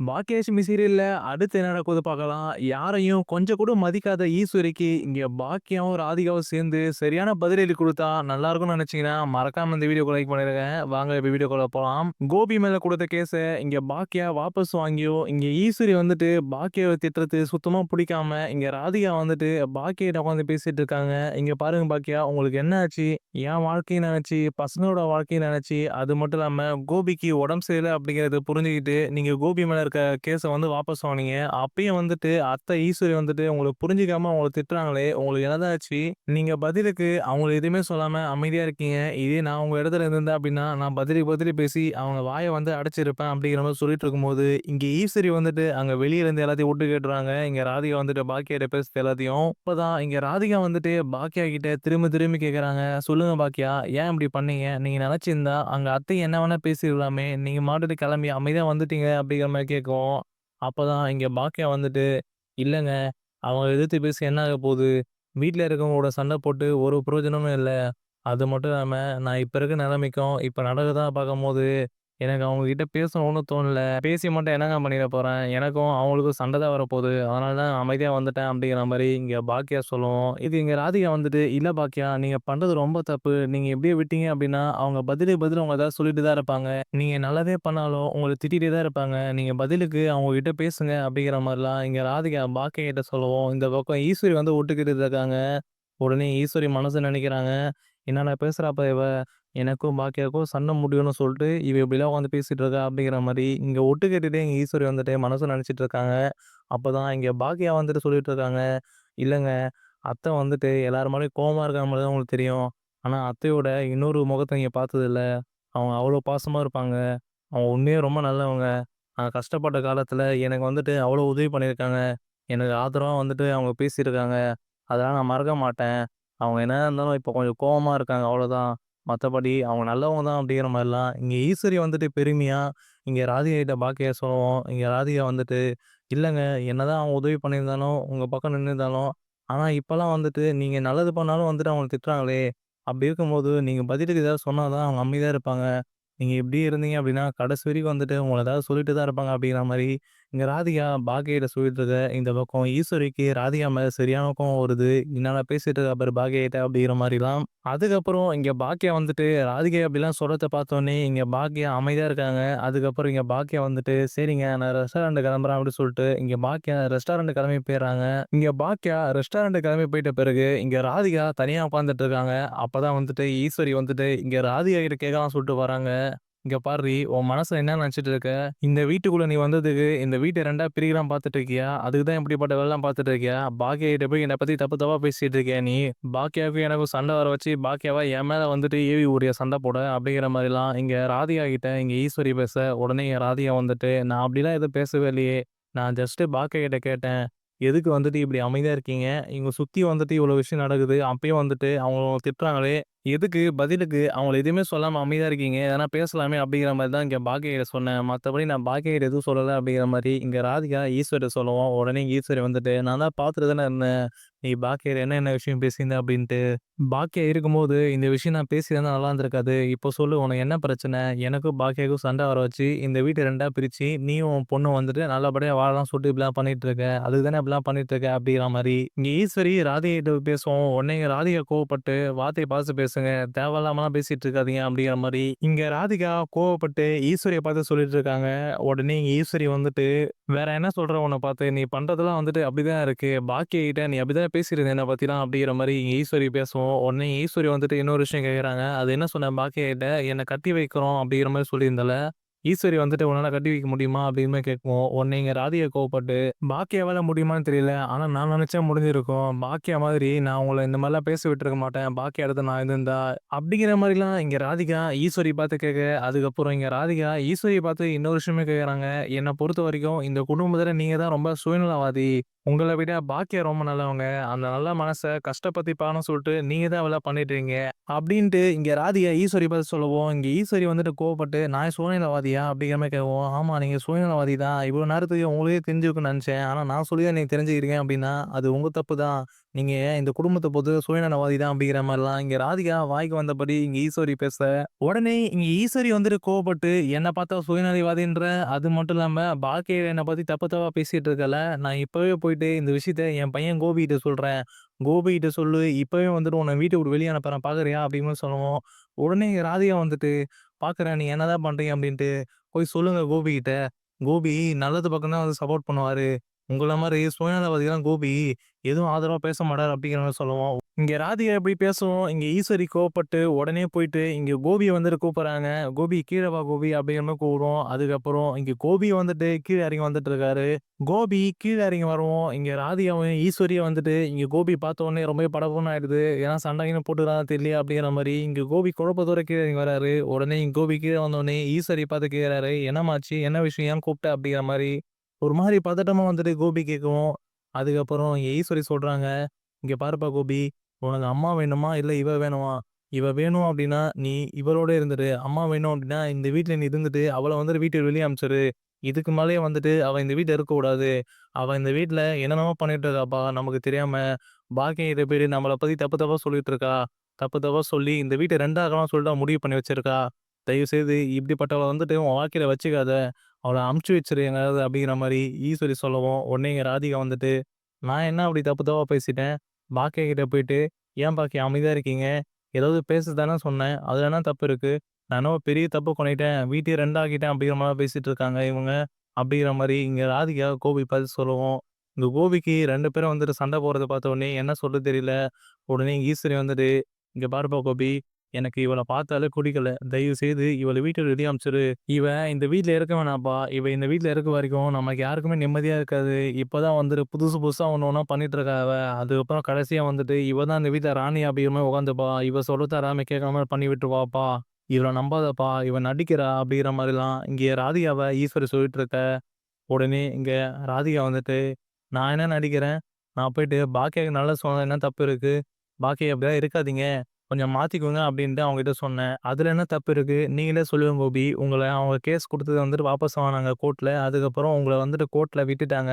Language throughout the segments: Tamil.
பாக்கியலட்சுமி சீரியல்ல அடுத்து என்ன நடக்குது பார்க்கலாம். யாரையும் கொஞ்சம் கூட மதிக்காத ஈஸ்வரிக்கு இங்க பாக்கியாவும், ராதிகாவும் சேர்ந்து சரியான பதிலடி குடுத்தா நல்லா இருக்கும்னு நினைச்சீங்கன்னா, மறக்காம இந்த வீடியோக்கு லைக் பண்ணிருங்க. வாங்க இப்ப வீடியோக்குள்ள போலாம். கோபி மேல குடுத்த கேஸ இங்க பாக்கியா வாபஸ் வாங்கியும், இங்க ஈஸ்வரி வந்துட்டு பாக்கியாவ திட்டுறது சுத்தமா புடிக்காம, இங்க ராதிகா வந்துட்டு பாக்கியிட்ட உட்காந்து பேசிட்டு இருக்காங்க. இங்க பாருங்க பாக்கியா, உங்களுக்கு என்ன ஆச்சு? என் வாழ்க்கைய நெனச்சு, பசங்களோட வாழ்க்கைய நெனச்சு, அது மட்டும் இல்லாம கோபிக்கு உடம்பு சரியில்ல அப்படிங்கிறத புரிஞ்சுகிட்டு, நீங்க கோபி மேல இருக்க கேஸ வந்து வாபஸ் வாங்குனீங்க. அப்பயும் வந்துட்டு அத்தை ஈஸ்வரி வந்துட்டு உங்கள புரிஞ்சுக்காம உங்கள திட்டுறாங்களே, உங்களுக்கு என்னதான் ஆச்சு? நீங்க பதிலுக்கு அவங்கள எதுவுமே சொல்லாம அமைதியா இருக்கீங்க. இதே நான் உங்க இடத்துல இருந்திருந்தேன் அப்படின்னா, நான் பதிலுக்கு பதில் பேசி அவங்க வாய வந்து அடைச்சிருப்பேன் அப்படிங்கிற மாரி சொல்லிட்டு இருக்கும்போது, இங்க ஈஸ்வரி வந்துட்டு அங்க வெளிய இருந்து எல்லாத்தையும் ஒட்டு கேட்டுறாங்க. இங்க ராதிகா வந்துட்டு பாக்கியாட்ட பேசுறது எல்லாத்தையும். அப்பதான் இங்க ராதிகா வந்துட்டு பாக்கியா கிட்ட திரும்ப திரும்பி கேட்கறாங்க. "சொல்லுங்க பாக்கியா, ஏன் இப்படி பண்ணீங்க? நீங்க நெனச்சிருந்தா அங்க அத்தை என்ன வேணா பேசியிருக்கலாமே. நீங்க மாட்டுட்டு கிளம்பி அமைதியா வந்துட்டீங்க." அப்படிங்கிற மாரி கேட்கவும், அப்பதான் இங்க பாக்கியா வந்துட்டு, "இல்லங்க, அவங்கள எதிர்த்து பேசி என்ன ஆக போகுது? வீட்ல இருக்கவங்களோட சண்டை போட்டு ஒரு பிரயோஜனமும் இல்ல. அது மட்டும் இல்லாம, நான் இப்ப இருக்க நிலைமைக்கும், இப்ப நடக்கிறத பார்க்கும்போது, எனக்கு அவங்க கிட்ட பேசணும்னு தோணல. பேசி மட்டும் என்னங்க பண்ணிற போறேன்? எனக்கும் அவங்களுக்கும் சண்டை தான் வரப்போகுது. அதனால தான் அமைதியா வந்துட்டேன்." அப்படிங்கிற மாரி இங்க பாக்கியா சொல்லவும், இது இங்க ராதிகா வந்துட்டு, "இல்ல பாக்கியா, நீங்க பண்றது ரொம்ப தப்பு. நீங்க இப்படியே விட்டீங்க அப்படின்னா, அவங்க பதிலுக்கு பதில் அவங்க ஏதாவது சொல்லிட்டு தான் இருப்பாங்க. நீங்க நல்லதே பண்ணாலும் உங்கள திட்டிட்டே தான் இருப்பாங்க. நீங்க பதிலுக்கு அவங்க கிட்ட பேசுங்க." அப்படிங்கிற மாரிலாம் இங்க ராதிகா பாக்கியா கிட்ட சொல்லவும், இந்த பக்கம் ஈஸ்வரி வந்து ஒட்டுக்கிட்டு இருக்காங்க. உடனே ஈஸ்வரி மனசுல நெனைக்கிறாங்க, "என்னடா பேசுறாப்பா இவ? எனக்கும் பாக்கியாவுக்கும் சண்டை முடியும்னு சொல்லிட்டு, இவ இப்படிலாம் உட்காந்து பேசிட்டு இருக்கா." அப்படிங்கிற மாரி இங்க ஒட்டு கேட்டுட்டே இங்க ஈஸ்வரி வந்துட்டு மனசுல நெனச்சிட்டு இருக்காங்க. அப்பதான் இங்க பாக்கியா வந்துட்டு சொல்லிட்டு இருக்காங்க, "இல்லங்க, அத்தை வந்துட்டு எல்லார் மேலயும் கோவமா இருக்கிற மாரி தான் உங்களுக்கு தெரியும். ஆனா அத்தையோட இன்னொரு முகத்த நீங்க பார்த்ததில்ல. அவங்க அவ்வளோ பாசமா இருப்பாங்க. அவங்க உண்மையா ரொம்ப நல்லவங்க. நான் கஷ்டப்பட்ட காலத்துல எனக்கு வந்துட்டு அவ்வளோ உதவி பண்ணியிருக்காங்க. எனக்கு ஆதரவா வந்துட்டு அவங்க பேசியிருக்காங்க. அதெல்லாம் நான் மறக்க மாட்டேன். அவங்க என்னதான் இருந்தாலும் இப்போ கொஞ்சம் கோவமா இருக்காங்க அவ்வளோதான். மத்தபடி அவங்க நல்லவங்க தான்." அப்படிங்கிற மாரிலாம் இங்க ஈஸ்வரி வந்துட்டு பெருமையா இங்க ராதிகா கிட்ட பாக்கியா சொல்லவும், இங்க ராதிகா வந்துட்டு, "இல்லங்க, என்னதான் அவங்க உதவி பண்ணியிருந்தாலும், உங்க பக்கம் நின்னுருந்தாலும், ஆனா இப்பலாம் வந்துட்டு நீங்க நல்லது பண்ணாலும் வந்துட்டு அவங்கள திட்டுறாங்களே! அப்படி இருக்கும்போது நீங்க பதிலுக்கு ஏதாவது சொன்னா தான் அவங்க அமைதியா இருப்பாங்க. நீங்க இப்படியே இருந்தீங்க அப்படின்னா, கடைசி வரைக்கும் வந்துட்டு உங்கள ஏதாவது சொல்லிட்டு தான் இருப்பாங்க." அப்படிங்கிற மாரி இங்க ராதிகா பாக்கியாகிட்ட சொல்லிட்டு இருக்க, இந்த பக்கம் ஈஸ்வரிக்கு ராதிகா மேல சரியான கோவம் வருது. "என்னடா பேசிட்டு இருக்கா பாரு பாக்கியா கிட்ட." அப்படிங்கிற மாரிலாம். அதுக்கப்புறம் இங்க பாக்கியா வந்துட்டு ராதிகா அப்படிலாம் சொல்றத பார்த்தோனே, இங்க பாக்கியா அமைதியா இருக்காங்க. அதுக்கப்புறம் இங்க பாக்கியா வந்துட்டு, "சரிங்க, நான் ரெஸ்டாரண்ட் கிளம்புறேன்." அப்படின்னு சொல்லிட்டு இங்க பாக்கியா ரெஸ்டாரண்ட் கிளம்பி போயிர்றாங்க. இங்க பாக்கியா ரெஸ்டாரண்ட் கிளம்பி போயிட்ட பிறகு, இங்க ராதிகா தனியா உட்கார்ந்துட்டு இருக்காங்க. அப்பதான் வந்துட்டு ஈஸ்வரி வந்துட்டு இங்க ராதிகா கிட்ட கேட்கலாம்னு சொல்லிட்டு வராங்க. "இங்க பார்ரி, உன் மனசுல என்ன நினைச்சுட்டு இருக்க? இந்த வீட்டுக்குள்ள நீ வந்ததுக்கு, இந்த வீட்ட 2ஆ பிரிக்கலாம் பார்த்துட்டு இருக்கியா? அதுக்கு தான் இப்படிப்பட்ட வேலைலாம் பார்த்துட்டு இருக்கியா? பாக்கியா கிட்ட போய் என்னை பத்தி தப்பு தப்பா பேசிட்டு இருக்கியா நீ? பாக்கியாவுக்கும் எனக்கும் சண்டை வர வச்சு, பாக்கியாவ என் மேல வந்துட்டு ஏவி விடுறியா சண்டை போட?" அப்படிங்கிற மாரிலாம் இங்க ராதிகா கிட்ட இங்க ஈஸ்வரி பேச, உடனே இங்க ராதிகா வந்துட்டு, "நான் அப்படிலாம் எதுவும் பேசவே இல்லையே. நான் ஜஸ்ட் பாக்கியா கிட்ட கேட்டேன். எதுக்கு வந்துட்டு இப்படி அமைதியா இருக்கீங்க? இங்க சுத்தி வந்துட்டு இவ்வளோ விஷயம் நடக்குது. அப்பயும் வந்துட்டு அவங்க திட்டுறாங்களே. எதுக்கு பதிலுக்கு அவங்கள எதுவுமே சொல்லாம அமைதியா இருக்கீங்க? எதனா பேசலாமே." அப்படிங்கிற மாரி தான் இங்க பாக்கியாகிட்ட சொன்னேன். மத்தபடி நான் பாக்கியாகிட்ட எதுவும் சொல்லல அப்படிங்கிற மாரி இங்க ராதிகா ஈஸ்வரிட்ட சொல்லவும், உடனே ஈஸ்வரி வந்துட்டு, "நான் தான் பார்த்துட்டு தானே இருந்தேன். நீ பாக்கியாட்ட என்ன என்ன விஷயம் பேசியிருந்த?" அப்படின்ட்டு. "பாக்கியா இருக்கும்போது இந்த விஷயம் நான் பேசியிருந்தா நல்லா இருந்திருக்காது. இப்போ சொல்லு, உனக்கு என்ன பிரச்சனை? எனக்கும் பாக்கியாவுக்கும் சண்டை வர வச்சு, இந்த வீட்ட 2ஆ பிரிச்சு, நீயும் உன் பொண்ணும் வந்துட்டு நல்லபடியா வாழலாம்னு சொல்லிட்டு இப்படிலாம் பண்ணிட்டு இருக்க. அதுக்கு தானே இப்படிலாம் பண்ணிட்டு இருக்க." அப்படிங்கிற மாரி இங்க ஈஸ்வரி ராதிகா கிட்ட பேசவும், உடனே இங்க ராதிகா கோவப்பட்டு, "வார்த்தைய பார்த்து பேசுங்க. தேவையில்லாமலாம் பேசிட்டு இருக்காதீங்க." அப்படிங்கிற மாரி இங்க ராதிகா கோவப்பட்டு ஈஸ்வரிய பார்த்து சொல்லிட்டு இருக்காங்க. உடனே இங்க ஈஸ்வரி வந்துட்டு, "வேற என்ன சொல்ற உன்ன பார்த்து? நீ பண்றதெல்லாம் வந்துட்டு அப்படிதான் இருக்கு. பாக்கியா கிட்ட நீ அப்படிதான் பேசியிருந்த என்ன பத்திலாம்." அப்படிங்கிற மாரி இங்க ஈஸ்வரி பேசவும், உடனே ஈஸ்வரி வந்துட்டு இன்னொரு விஷயம் கேட்கறாங்க. "அது என்ன சொன்ன பாக்கியா கிட்ட? என்ன கட்டி வைக்கிறோம் அப்படிங்கிற மாரி சொல்லியிருந்தல்ல." ஈஸ்வரி வந்துட்டு, "உன்னால கட்டி வைக்க முடியுமா?" அப்படின்னு மாரி கேட்கவும், உடனே இங்க ராதிகா கோவப்பட்டு, "பாக்கியாவால முடியுமான்னு தெரியல. ஆனா நான் நினைச்சா முடிஞ்சிருக்கும். பாக்கியா மாதிரி நான் உங்கள இந்த மாரிலாம் பேச விட்டுருக்க மாட்டேன். பாக்கியா இடத்துல நான் இருந்திருந்தா." அப்படிங்கிற மாரிலாம் இங்க ராதிகா ஈஸ்வரிய பார்த்து கேட்க, அதுக்கப்புறம் இங்க ராதிகா ஈஸ்வரிய பார்த்து இன்னொரு விஷயமே கேட்கறாங்க. "என்ன பொறுத்தவரைக்கும் இந்த குடும்பத்துல நீங்க தான் ரொம்ப சுயநலவாதி. உங்கள விட பாக்கியா ரொம்ப நல்லவங்க. அந்த நல்ல மனச கஷ்டப்படுத்திப்பான்னு சொல்லிட்டு நீங்க தான் இவள பண்ணிட்டீங்க." அப்படின்ட்டு இங்க ராதிகா ஈஸ்வரி பார்த்து சொல்லவும், இங்க ஈஸ்வரி வந்துட்டு கோவப்பட்டு, "நான் சுயநலவாதியா?" அப்படிங்கிற மாரி கேட்கவும், "ஆமா, நீங்க சுயநலவாதி தான். இவ்வளோ நேரத்துக்கு உங்களுக்கே தெரிஞ்சிருக்கும்னு நெனச்சேன். ஆனா நான் சொல்லி தான் நீங்க தெரிஞ்சுக்கிறீங்க அப்படின்னா, அது உங்க தப்பு தான். நீங்க இந்த குடும்பத்த பொறுத்த சுயநலவாதி தான் அப்படிங்கிற மாரிலாம் இங்க ராதிகா வாய்க்கு வந்தபடி இங்க ஈஸ்வரி பேச, உடனே இங்க ஈஸ்வரி வந்துட்டு கோவப்பட்டு என்ன பார்த்தா சுயநலவாதின்ற, அது மட்டும் இல்லாம பாக்கிய என்ன பத்தி தப்பு தப்பா பேசிட்டு இருக்கல. நான் இப்பவே போயிட்டு இந்த விஷயத்த என் பையன் கோபிகிட்ட சொல்றேன். கோபிகிட்ட சொல்லு இப்பவே வந்துட்டு உன்ன வீட்ட விட்டு வெளிய அனுப்புறேன் பார்க்குறியா? அப்படின்னு சொல்லவும், உடனே இங்க ராதிகா வந்துட்டு பார்க்குறேன் நீ என்னதான் பண்றீங்க அப்படின்ட்டு, போய் சொல்லுங்க கோபிகிட்ட. கோபி நல்லது பக்கம் தான் வந்து சப்போர்ட் பண்ணுவாரு. உங்கள மாரி சுயநலவாதிலாம் கோபி எதுவும் ஆதரவா பேச மாட்டாரு அப்படிங்கிற மாரி சொல்லுவோம். இங்க ராதிகா எப்படி பேசவும், இங்க ஈஸ்வரி கோவப்பட்டு உடனே போயிட்டு இங்க கோபிய வந்துட்டு கூப்பிடுறாங்க. "கோபி கீழ வா கோபி" அப்படிங்கிற மாரி கூப்பிடுவோம். அதுக்கப்புறம் இங்க கோபி வந்துட்டு கீழ இறங்கி வந்துட்டு இருக்காரு. கோபி கீழ இறங்கி வரவும், இங்க ராதிகாவும் ஈஸ்வரியும் வந்துட்டு இங்க கோபி பார்த்த உடனே ரொம்பவே படபடன்னு ஆயிடுது. ஏன்னா சண்டை கிண்டை போட்டுக்கிறாங்களா தெரியலையே அப்படிங்கிற மாரி இங்க கோபி குழப்பத்தோட கீழ இறங்கி வராரு. உடனே இங்க கோபி கீழ வந்தோனே ஈஸ்வரிய பார்த்து கேட்கிறாரு, "என்னம்மாச்சு? என்ன விஷயம்? ஏன் கூப்பிட்ட?" அப்படிங்கிற மாரி. ஒரு மாரி பதட்டமா வந்துட்டு கோபி கேட்கவும், அதுக்கப்புறம் ஈஸ்வரி சொல்றாங்க, "இங்க பாருப்பா கோபி, உனக்கு அம்மா வேணுமா? இல்ல இவ வேணுமா? இவ வேணும் அப்டின்னா, நீ இவளோட இருந்துரு. அம்மா வேணும் அப்டின்னா, இந்த வீட்ல நீ இருந்துட்டு, அவள வந்துட்டு வீட்ட வெளிய அனுப்பிச்சுரு. இதுக்கு மேலயே வந்துட்டு அவ இந்த வீட்ல இருக்கக்கூடாது. அவ இந்த வீட்ல என்னென்னமோ பண்ணிட்டு இருக்காப்பா, நமக்கு தெரியாம. பாக்கியம் கிட்ட போயிட்டு நம்மள பத்தி தப்பு தப்பா சொல்லிட்டு இருக்கா. தப்பு தப்பா சொல்லி இந்த வீட்ட 2 ஆக்கலாம்னு சொல்லிட்டு அவ முடிவு பண்ணி வச்சிருக்கா. தயவுசெய்து இப்படிப்பட்டவள வந்துட்டு உன் வாழ்க்கையில வச்சுக்காத. அவள அனுப்பிச்சு வச்சுரு எங்கயாவது" அப்படிங்கிற மாரி ஈஸ்வரி சொல்லவும், உடனே இங்க ராதிகா வந்துட்டு, "நான் என்ன அப்படி தப்பு தப்பா பேசிட்டேன்? பாக்கியா கிட்ட போயிட்டு, "ஏன் பாக்கியா அமைதியா இருக்கீங்க? ஏதாவது பேச தானே சொன்னேன். அதுல என்ன தப்பு இருக்கு? நான் என்னவோ பெரிய தப்பு பண்ணிட்டேன். வீட்டையே 2 ஆக்கிட்டேன்." அப்படிங்கிற மாரி பேசிட்டு இருக்காங்க இவங்க. அப்படிங்கிற மாரி இங்க ராதிகா கோபி பார்த்து சொல்லவும், இந்த கோபிக்கு 2 பேரும் வந்துட்டு சண்டை போடுறத பார்த்த உடனே என்ன சொல்றது தெரியல. உடனே ஈஸ்வரி வந்துட்டு, "இங்க பாருப்பா கோபி, எனக்கு இவள பார்த்தாலே புடிக்கல. தயவு செய்து இவள வீட்ட விட்டு வெளிய அனுப்பிச்சுரு. இவ இந்த வீட்ல இருக்க வேணாம்ப்பா. இவ இந்த வீட்ல இருக்க வரைக்கும் நமக்கு யாருக்குமே நிம்மதியா இருக்காது. இப்பதான் வந்துட்டு புதுசு புதுசா ஒண்ணு ஒண்ணா பண்ணிட்டு இருக்கா அவ. அதுக்கப்புறம் கடைசியா வந்துட்டு இவ தான் இந்த வீட்ல ராணி அப்படிங்கிற மாரி உட்காந்துப்பா. இவ சொல்றத எல்லாமே கேட்கிற மாரி பண்ணி விட்டுருவாப்பா. இவள நம்பாதப்பா. இவ நடிக்கிறா" அப்படிங்கிற மாரிலாம் இங்க ராதிகாவ ஈஸ்வரி சொல்லிட்டு இருக்க. உடனே இங்க ராதிகா வந்துட்டு, "நான் என்ன நடிக்கிறேன்? நான் போயிட்டு பாக்கியாக்கு நல்லது சொன்னதுல என்ன தப்பு இருக்கு? பாக்கியா இப்படிலாம் இருக்காதீங்க. கொஞ்சம் மாத்திக்கோங்க" அப்படின்ட்டு அவங்ககிட்ட சொன்னேன். "அதுல என்ன தப்பு இருக்கு? நீங்களே சொல்லுங்க கோபி. உங்கள அவங்க கேஸ் குடுத்தத வந்துட்டு வாபஸ் வாங்குனாங்க கோர்ட்ல. அதுக்கப்புறம் உங்கள வந்துட்டு கோர்ட்ல விட்டுட்டாங்க.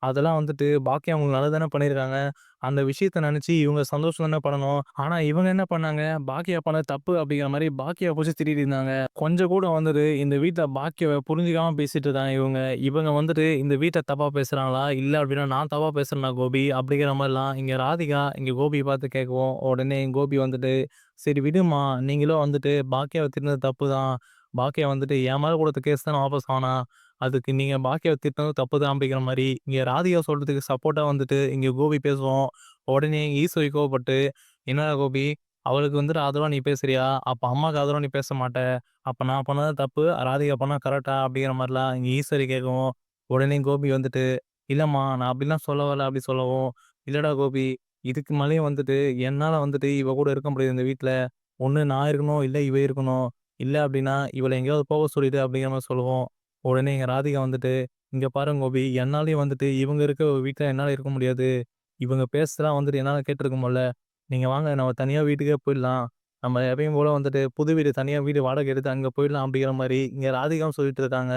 அதெல்லாம் வந்துட்டு பாக்கியா உங்களுக்கு நல்லது தானே பண்ணியிருக்காங்க. அந்த விஷயத்த நெனச்சு இவங்க சந்தோஷம் தானே படணும். ஆனா இவங்க என்ன பண்ணாங்க, பாக்கியா பண்ணது தப்பு அப்படிங்கிற மாரி பாக்கியாவ புடிச்சு திட்டிட்டு இருந்தாங்க. கொஞ்சம் கூட வந்துட்டு இந்த வீட்ல பாக்கியாவ புரிஞ்சுக்காம பேசிட்டு இருக்காங்க இவங்க. இவங்க வந்துட்டு இந்த வீட்ட தப்பா பேசுறாங்களா? இல்ல அப்படின்னா நான் தப்பா பேசுறேனா கோபி? அப்படிங்கிற மாரிலாம் இங்க ராதிகா இங்க கோபிய பார்த்து கேட்கவும், உடனே கோபி வந்துட்டு, "சரி விடும்மா, நீங்களும் வந்துட்டு பாக்கியாவ திட்டினது தப்பு தான். பாக்கியா வந்துட்டு என் மேல குடுத்த கேஸ் தானே வாபஸ் வாங்குனா. அதுக்கு நீங்க பாக்கியாவ திட்டினதும் தப்பு தான்" அப்படிங்கிற மாரி இங்க ராதிகா சொல்றதுக்கு சப்போர்ட்டா வந்துட்டு இங்க கோபி பேசுவும், உடனே ஈஸ்வரி கோவப்பட்டு, "என்னடா கோபி, அவளுக்கு வந்துட்டு ஆதரவா நீ பேசுறியா? அப்ப அம்மாக்கு ஆதரவா நீ பேச மாட்ட. அப்ப நான் பண்ணது தப்பு, ராதிகா பண்ணது கரெக்ட்டா?" அப்படிங்கிற மாரிலாம் இங்க ஈஸ்வரி கேட்கவும், உடனே கோபி வந்துட்டு, "இல்லம்மா நான் அப்படிலாம் சொல்ல வரல" அப்படி சொல்லவும், "இல்லடா கோபி, இதுக்கு மேலயும் வந்துட்டு என்னால வந்துட்டு இவ கூட இருக்க முடியாது இந்த வீட்ல. ஒண்ணு நான் இருக்கணும், இல்ல இவ இருக்கணும். இல்ல அப்படின்னா இவள எங்கேயாவது போக சொல்லிடு" அப்படிங்கிற மாரி சொல்லுவோம். உடனே எங்க ராதிகா வந்துட்டு, "இங்க பாருங்க கோபி, என்னாலயும் வந்துட்டு இவங்க இருக்க வீட்ல என்னால இருக்க முடியாது. இவங்க பேசுறதெல்லாம் வந்துட்டு என்னால கேட்டுருக்க முடியல. நீங்க வாங்க நம்ம தனியா வீட்டுக்கே போயிடலாம். நம்ம எப்பயும் போல வந்துட்டு புது வீடு தனியா வீடு வாடகை எடுத்து அங்க போயிடலாம்" அப்படிங்கிற மாரி இங்க ராதிகாவும் சொல்லிட்டு இருக்காங்க.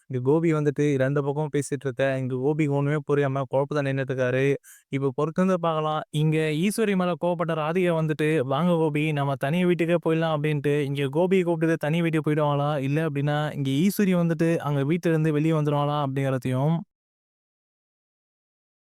இங்க கோபி வந்துட்டு 2 பக்கமும் பேசிட்டு இருக்க. இங்க கோபிக்கு ஒண்ணுமே புரியாம குழப்பத்துல நின்னுட்டு இருக்காரு. இப்ப பொறுத்திருந்து பார்க்கலாம். இங்க ஈஸ்வரி மேல கோவப்பட்ட ராதிகா வந்துட்டு, "வாங்க கோபி நம்ம தனி வீட்டுக்கே போயிடலாம்" அப்படின்ட்டு இங்க கோபிய கூப்பிட்டுட்டு தனி வீட்டுக்கு போயிடுவாங்களா? இல்ல அப்படின்னா இங்க ஈஸ்வரி வந்துட்டு அங்க வீட்ல இருந்து வெளிய வந்துருவாங்களா? அப்படிங்கிறதையும்